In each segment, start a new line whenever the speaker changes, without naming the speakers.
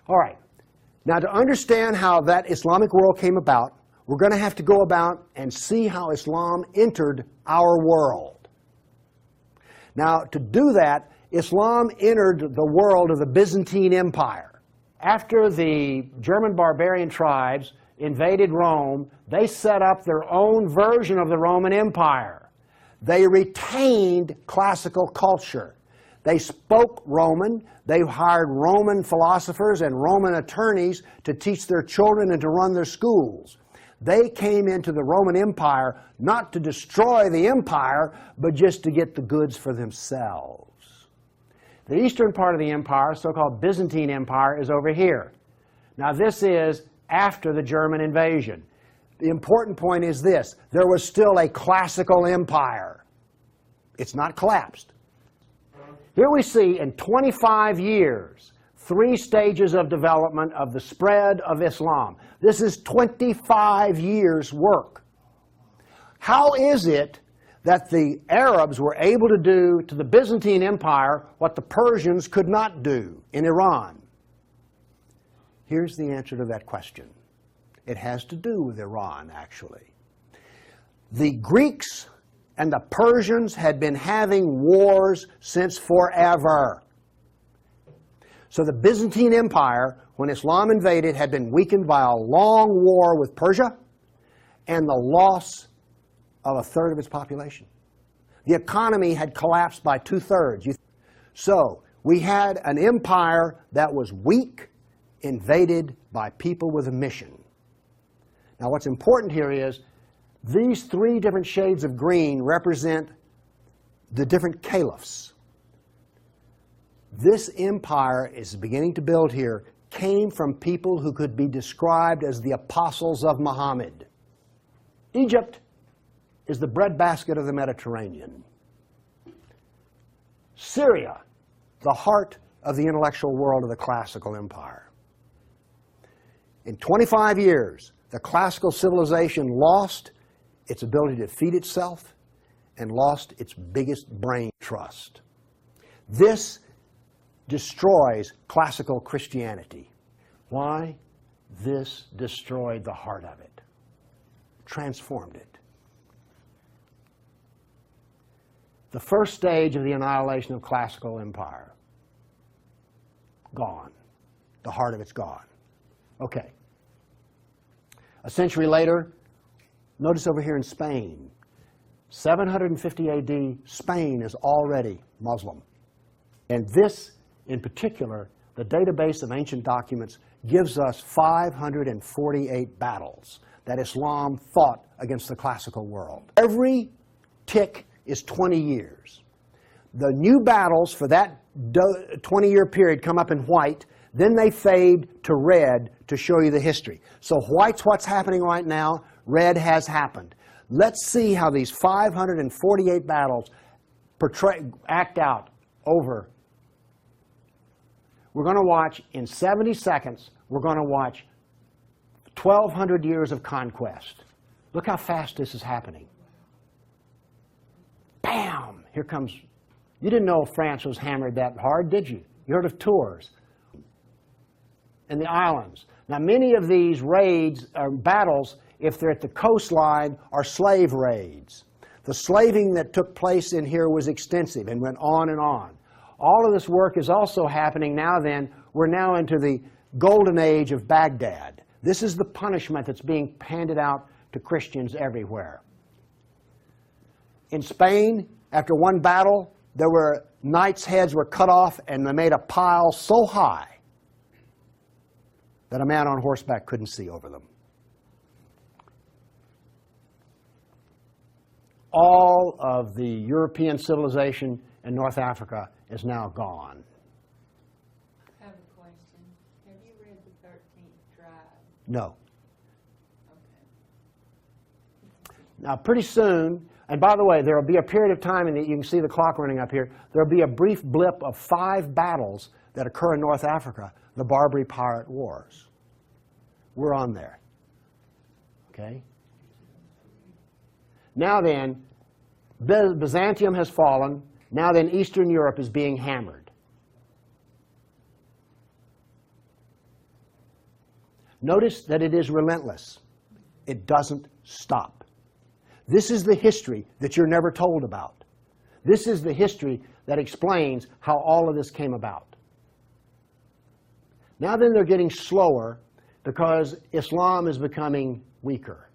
All right. Now, to understand how that Islamic world came about, we're going to have to go about and see how Islam entered our world. Now, to do that, Islam entered the world of the Byzantine Empire. After the German barbarian tribes invaded Rome, they set up their own version of the Roman Empire. They retained classical culture. They spoke Roman. They hired Roman philosophers and Roman attorneys to teach their children and to run their schools. They came into the Roman Empire not to destroy the empire, but just to get the goods for themselves. The eastern part of the empire, so-called Byzantine Empire, is over here. Now this is after the German invasion. The important point is this: there was still a classical empire. It's not collapsed. Here we see in 25 years, 3 stages of development of the spread of Islam. This is 25 years' work. How is it that the Arabs were able to do to the Byzantine Empire what the Persians could not do in Iran? Here's the answer to that question. It has to do with Iran, actually. The Greeks and the Persians had been having wars since forever. So the Byzantine Empire, when Islam invaded, had been weakened by a long war with Persia and the loss of a third of its population. The economy had collapsed by 2/3. So we had an empire that was weak, invaded by people with a mission. Now what's important here is these 3 different shades of green represent the different caliphs. This empire is beginning to build here came from people who could be described as the apostles of Muhammad. Egypt is the breadbasket of the Mediterranean. Syria, the heart of the intellectual world of the classical empire. In 25 years, the classical civilization lost its ability to feed itself and lost its biggest brain trust. This destroys classical Christianity. Why? This destroyed the heart of it, transformed it. The first stage of the annihilation of classical empire, gone. The heart of it's gone. Okay. A century later, notice over here in Spain, 750 AD, Spain is already Muslim. And this, in particular, the database of ancient documents gives us 548 battles that Islam fought against the classical world. Every tick is 20 years. The new battles for that 20-year period come up in white, then they fade to red to show you the history. So white's what's happening right now, red has happened. Let's see how these 548 battles act out over. We're going to watch, in 70 seconds, we're going to watch 1,200 years of conquest. Look how fast this is happening. Bam! Here comes. You didn't know France was hammered that hard, did you? You heard of Tours and the islands. Now, many of these raids or battles, if they're at the coastline, are slave raids. The slaving that took place in here was extensive and went on and on. All of this work is also happening now then. We're now into the golden age of Baghdad. This is the punishment that's being handed out to Christians everywhere. In Spain, after one battle, there were knights' heads were cut off and they made a pile so high that a man on horseback couldn't see over them. All of the European civilization in North Africa is now gone.
I have a question. Have you read the 13th Tribe?
No.
Okay.
Now, pretty soon, and by the way, there will be a period of time, and you can see the clock running up here, there will be a brief blip of 5 battles that occur in North Africa, the Barbary Pirate Wars. We're on there. Okay? Now then, Byzantium has fallen. Now then, Eastern Europe is being hammered. Notice that it is relentless. It doesn't stop. This is the history that you're never told about. This is the history that explains how all of this came about. Now then, they're getting slower because Islam is becoming weaker.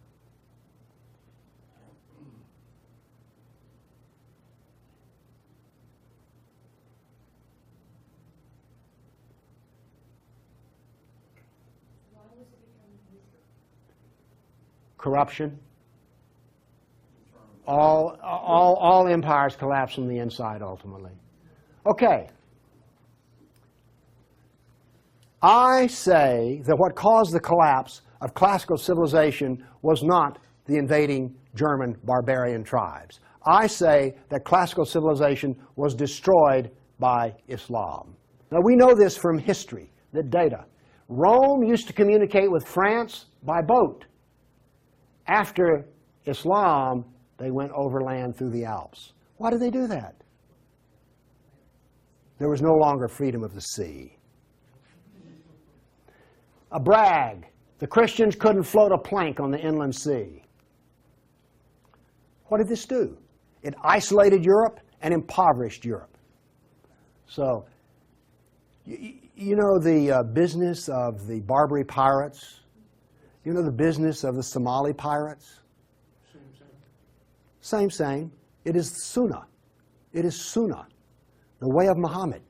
Corruption. All empires collapse from the inside ultimately. Okay. I say that what caused the collapse of classical civilization was not the invading German barbarian tribes. I say that classical civilization was destroyed by Islam. Now we know this from history, the data. Rome used to communicate with France by boat. After Islam, they went overland through the Alps. Why did they do that? There was no longer freedom of the sea. A brag. The Christians couldn't float a plank on the inland sea. What did this do? It isolated Europe and impoverished Europe. So, you know the business of the Barbary pirates? You know the business of the Somali pirates? Same. It is Sunnah. It is Sunnah, the way of Muhammad.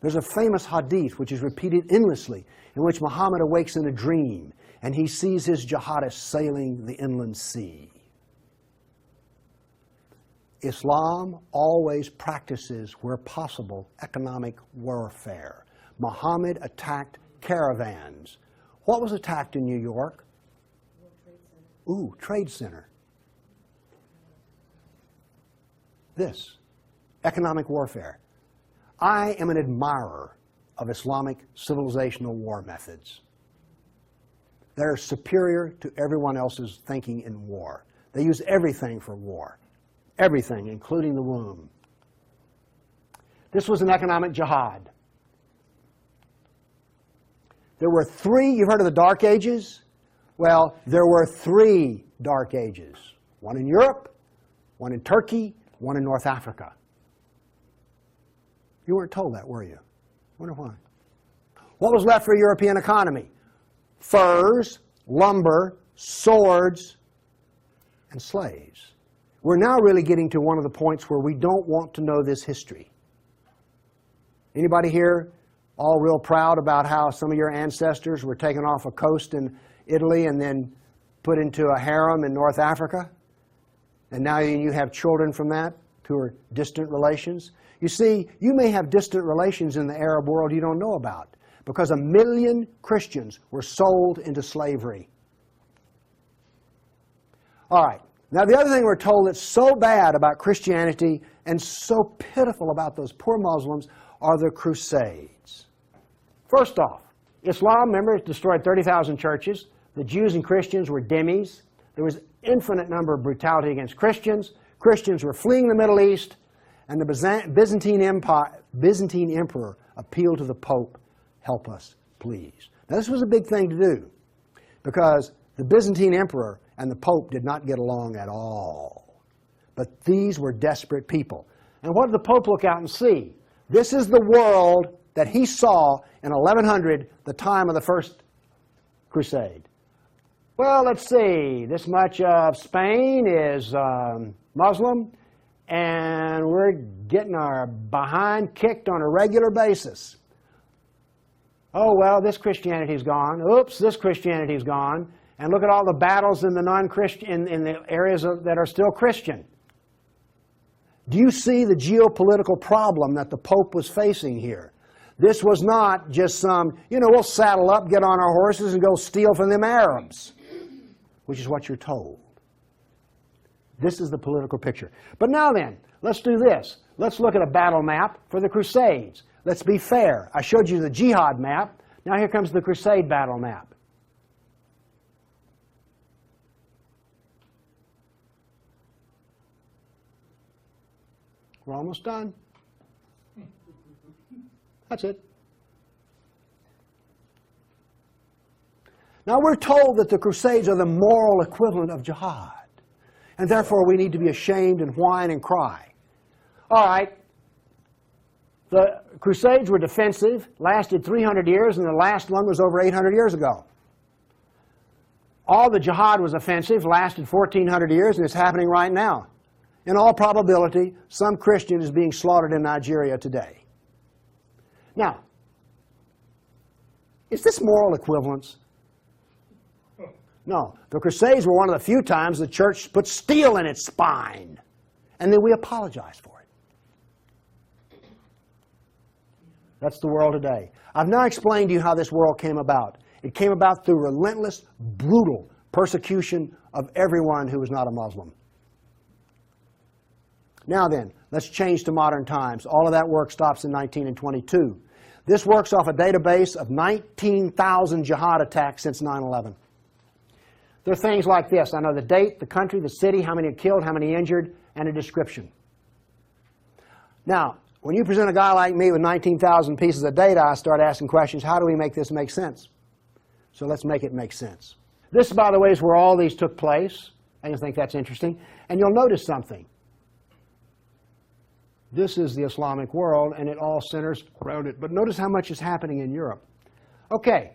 There's a famous hadith which is repeated endlessly, in which Muhammad awakes in a dream and he sees his jihadists sailing the inland sea. Islam always practices, where possible, economic warfare. Muhammad attacked caravans. What was attacked in New York? Ooh, Trade Center. This, economic warfare. I am an admirer of Islamic civilizational war methods. They're superior to everyone else's thinking in war. They use everything for war. Everything, including the womb. This was an economic jihad. There were three, you've heard of the Dark Ages? Well, there were three Dark Ages. One in Europe, one in Turkey, one in North Africa. You weren't told that, were you? Wonder why. What was left for a European economy? Furs, lumber, swords, and slaves. We're now really getting to one of the points where we don't want to know this history. Anybody here all real proud about how some of your ancestors were taken off a coast in Italy and then put into a harem in North Africa? And now you have children from that who are distant relations? You see, you may have distant relations in the Arab world you don't know about, because 1 million Christians were sold into slavery. All right. Now, the other thing we're told that's so bad about Christianity and so pitiful about those poor Muslims are the Crusades. First off, Islam, remember, destroyed 30,000 churches. The Jews and Christians were dhimmis. There was infinite number of brutality against Christians. Christians were fleeing the Middle East, and the Byzantine emperor appealed to the Pope, help us, please. Now, this was a big thing to do, because the Byzantine emperor and the Pope did not get along at all. But these were desperate people. And what did the Pope look out and see? This is the world that he saw in 1100, the time of the First Crusade. Well, let's see. This much of Spain is Muslim, and we're getting our behind kicked on a regular basis. Oh, well, this Christianity's gone. Oops, this Christianity's gone. And look at all the battles in the non-Christian, in the areas that are still Christian. Do you see the geopolitical problem that the Pope was facing here? This was not just some, we'll saddle up, get on our horses, and go steal from them Arabs, which is what you're told. This is the political picture. But now then, let's do this. Let's look at a battle map for the Crusades. Let's be fair. I showed you the Jihad map. Now here comes the Crusade battle map. We're almost done. That's it. Now we're told that the Crusades are the moral equivalent of jihad, and therefore we need to be ashamed and whine and cry. All right, the Crusades were defensive, lasted 300 years, and the last one was over 800 years ago. All the jihad was offensive, lasted 1,400 years, and it's happening right now. In all probability, some Christian is being slaughtered in Nigeria today. Now, is this moral equivalence? No. The Crusades were one of the few times the church put steel in its spine, and then we apologize for it. That's the world today. I've now explained to you how this world came about. It came about through relentless, brutal persecution of everyone who was not a Muslim. Now then, let's change to modern times. All of that work stops in 1922. This works off a database of 19,000 jihad attacks since 9/11. There are things like this. I know the date, the country, the city, how many are killed, how many injured, and a description. Now, when you present a guy like me with 19,000 pieces of data, I start asking questions. How do we make this make sense? So let's make it make sense. This, by the way, is where all these took place. I just think that's interesting. And you'll notice something. This is the Islamic world, and it all centers around it. But notice how much is happening in Europe. Okay.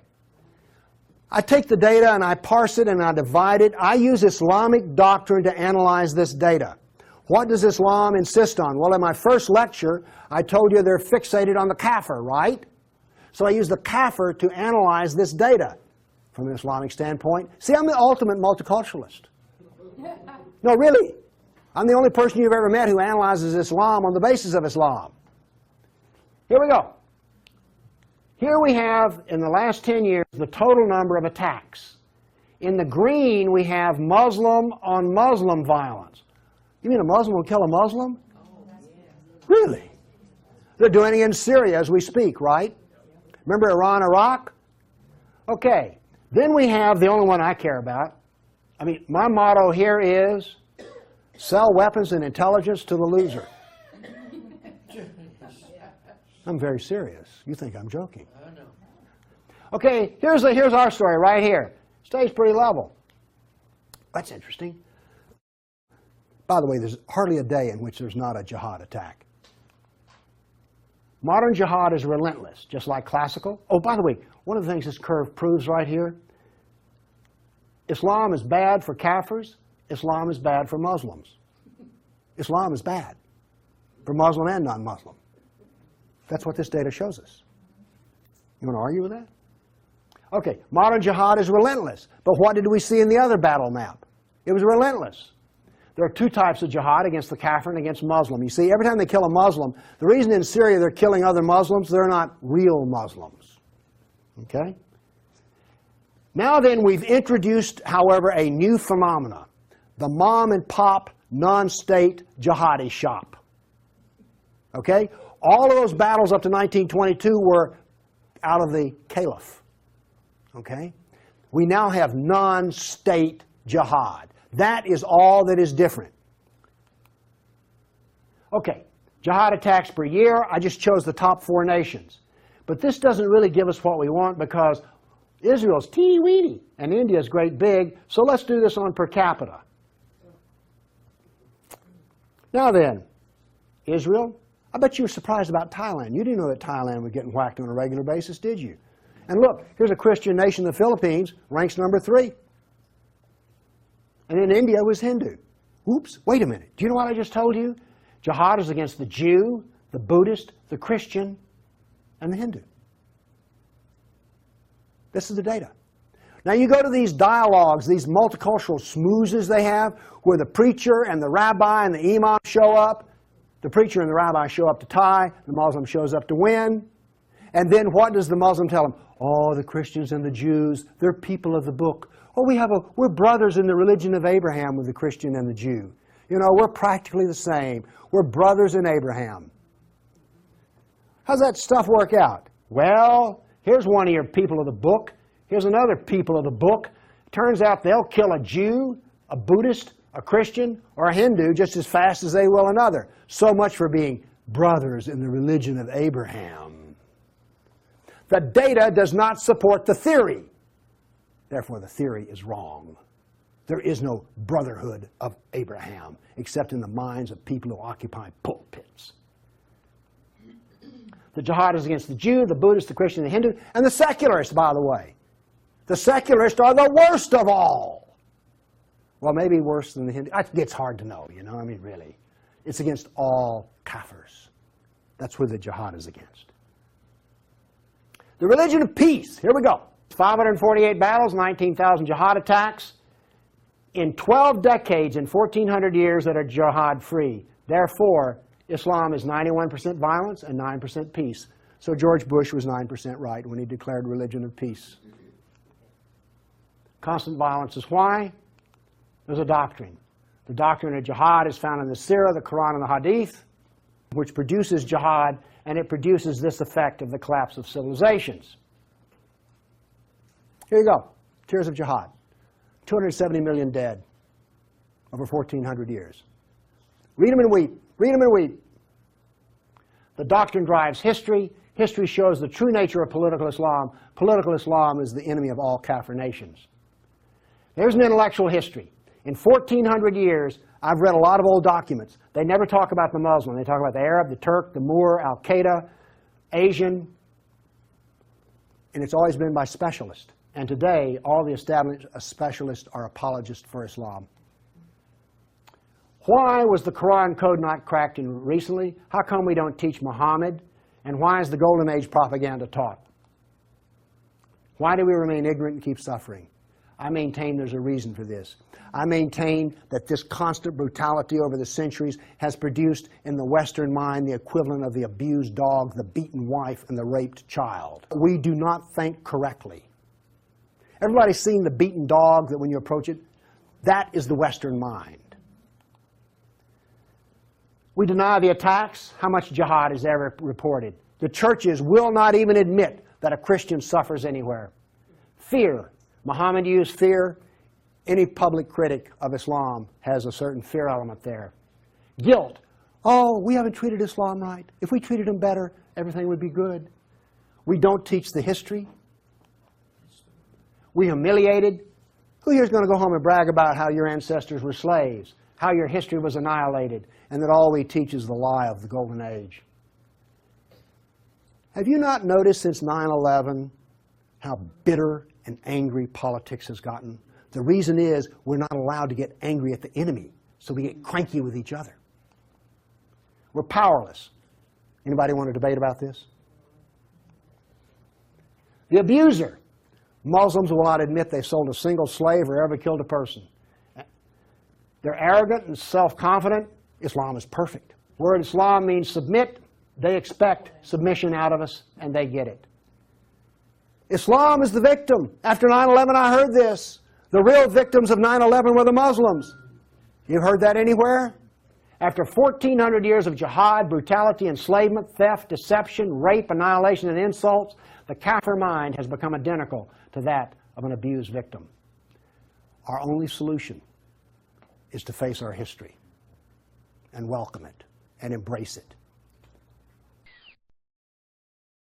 I take the data and I parse it and I divide it. I use Islamic doctrine to analyze this data. What does Islam insist on? Well, in my first lecture, I told you they're fixated on the kafir, right? So I use the kafir to analyze this data from an Islamic standpoint. See, I'm the ultimate multiculturalist. No, really. I'm the only person you've ever met who analyzes Islam on the basis of Islam. Here we go. Here we have, in the last 10 years, the total number of attacks. In the green, we have Muslim on Muslim violence. You mean a Muslim will kill a Muslim? Really? They're doing it in Syria as we speak, right? Remember Iran, Iraq? Okay. Then we have the only one I care about. I mean, my motto here is sell weapons and intelligence to the loser. I'm very serious. You think I'm joking. Okay, here's our story right here. Stays pretty level. That's interesting. By the way, there's hardly a day in which there's not a jihad attack. Modern jihad is relentless, just like classical. Oh, by the way, one of the things this curve proves right here, Islam is bad for Kafirs. Islam is bad for Muslims. Islam is bad for Muslim and non-Muslim. That's what this data shows us. You want to argue with that? Okay, modern jihad is relentless. But what did we see in the other battle map? It was relentless. There are two types of jihad, against the kafir and against Muslim. You see, every time they kill a Muslim, the reason in Syria they're killing other Muslims, they're not real Muslims. Okay? Now then, we've introduced, however, a new phenomena. The mom and pop non-state jihadi shop. Okay? All of those battles up to 1922 were out of the caliph. Okay? We now have non-state jihad. That is all that is different. Okay, jihad attacks per year. I just chose the top 4 nations. But this doesn't really give us what we want because Israel's teeny-weeny and India's great big, so let's do this on per capita. Now then, Israel, I bet you were surprised about Thailand. You didn't know that Thailand was getting whacked on a regular basis, did you? And look, here's a Christian nation, the Philippines, ranks number 3. And in India was Hindu. Oops, wait a minute. Do you know what I just told you? Jihad is against the Jew, the Buddhist, the Christian, and the Hindu. This is the data. Now you go to these dialogues, these multicultural smoozes they have, where the preacher and the rabbi and the imam show up. The preacher and the rabbi show up to tie. The Muslim shows up to win. And then what does the Muslim tell them? Oh, the Christians and the Jews, they're people of the book. Oh, we're brothers in the religion of Abraham with the Christian and the Jew. You know, we're practically the same. We're brothers in Abraham. How's that stuff work out? Well, here's one of your people of the book. Here's another people of the book. Turns out they'll kill a Jew, a Buddhist, a Christian, or a Hindu just as fast as they will another. So much for being brothers in the religion of Abraham. The data does not support the theory. Therefore, the theory is wrong. There is no brotherhood of Abraham except in the minds of people who occupy pulpits. The jihad is against the Jew, the Buddhist, the Christian, the Hindu, and the secularists, by the way. The secularists are the worst of all. Well, maybe worse than the Hindu. It's hard to know, you know, I mean, really. It's against all kafirs. That's who the jihad is against. The religion of peace. Here we go. 548 battles, 19,000 jihad attacks. In 12 decades, in 1,400 years that are jihad-free. Therefore, Islam is 91% violence and 9% peace. So George Bush was 9% right when he declared religion of peace. Constant violence is why? There's a doctrine. The doctrine of jihad is found in the Sirah, the Quran, and the Hadith, which produces jihad, and it produces this effect of the collapse of civilizations. Here you go. Tears of jihad. 270 million dead over 1,400 years. Read them and weep. Read them and weep. The doctrine drives history. History shows the true nature of political Islam. Political Islam is the enemy of all Kafir nations. There's an intellectual history. In 1,400 years, I've read a lot of old documents. They never talk about the Muslim. They talk about the Arab, the Turk, the Moor, Al-Qaeda, Asian, and it's always been by specialists. And today, all the established specialists are apologists for Islam. Why was the Quran code not cracked in recently? How come we don't teach Muhammad? And why is the Golden Age propaganda taught? Why do we remain ignorant and keep suffering? I maintain there's a reason for this. I maintain that this constant brutality over the centuries has produced in the Western mind the equivalent of the abused dog, the beaten wife, and the raped child. We do not think correctly. Everybody's seen the beaten dog that when you approach it? That is the Western mind. We deny the attacks. How much jihad is ever reported? The churches will not even admit that a Christian suffers anywhere. Fear. Muhammad used fear. Any public critic of Islam has a certain fear element there. Guilt. Oh, we haven't treated Islam right. If we treated them better, everything would be good. We don't teach the history. We humiliated. Who here is going to go home and brag about how your ancestors were slaves, how your history was annihilated, and that all we teach is the lie of the Golden Age? Have you not noticed since 9/11 how bitter and angry politics has gotten? The reason is we're not allowed to get angry at the enemy, so we get cranky with each other. We're powerless. Anybody want to debate about this? The abuser. Muslims will not admit they sold a single slave or ever killed a person. They're arrogant and self-confident. Islam is perfect. Word Islam means submit. They expect submission out of us, and they get it. Islam is the victim. After 9/11, I heard this. The real victims of 9/11 were the Muslims. You've heard that anywhere? After 1,400 years of jihad, brutality, enslavement, theft, deception, rape, annihilation, and insults, the Kafir mind has become identical to that of an abused victim. Our only solution is to face our history and welcome it and embrace it.